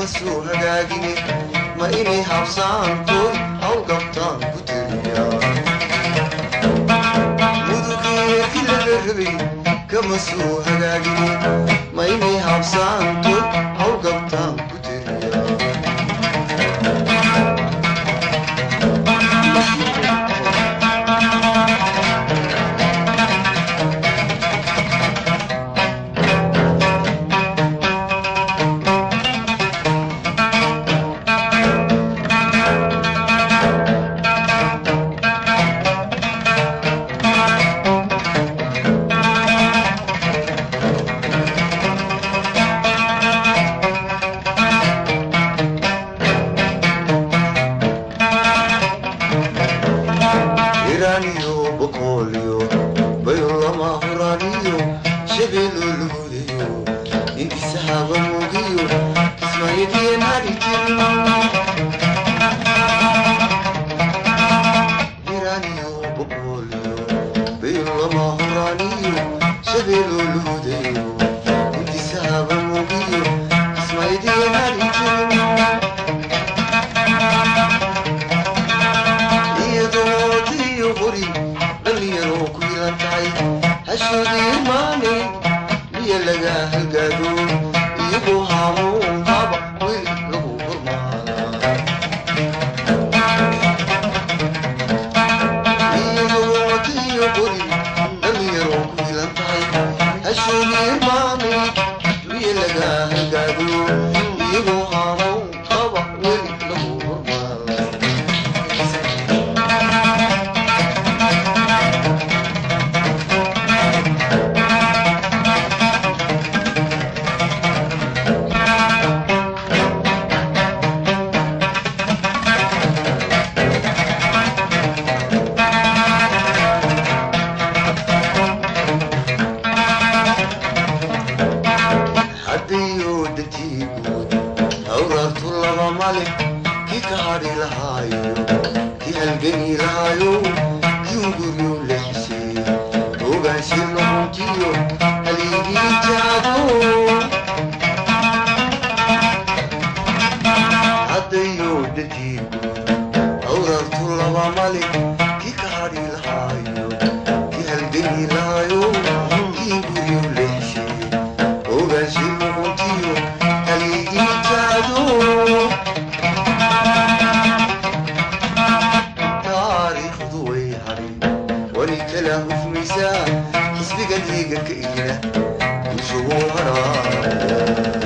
soo hagaagine ma inay habsaantoy hawl qabtaan ku tiriya mudugeedii laga rabay kama soo hagaagine ma inay habsaantoy hawl qabtaan ku tiriya Iraniyo boqoliyo bayulama huraniyo shabeelo lugudiyo intisahaba mugiyo ismaayidien haditin Iraniyo boqoliyo bayulama huraniyo shabeelo lugudiyo intisahaba mugiyo ismaayidien haditin dhalinyaro ku yilantahay hashoodii maani miya laga halgaado iyagoo haamuun haba weli lagu hormaada iyagoo watiyo qori dhalinyaro ku yilantahay hashoodii maani miya laga halgaado iyagoo haamuun haba weli lagu hormaada hadiyo datiigood hawraartu laba male kii ka hadhi lahaayo kii halgani lahaayo kii unguryo lexisay ogaansi noqontiyo haligii jaado hadiyo datiigood hawraartu laba male kii ka hadhi lahaayo kii halgani lahaayo kii unguryo lexisay ogaansi noqontiyo haligii jaado taariikhdu way hadhay wali kala hufmaysaa xisbigan hiiga ka ina isugu haraa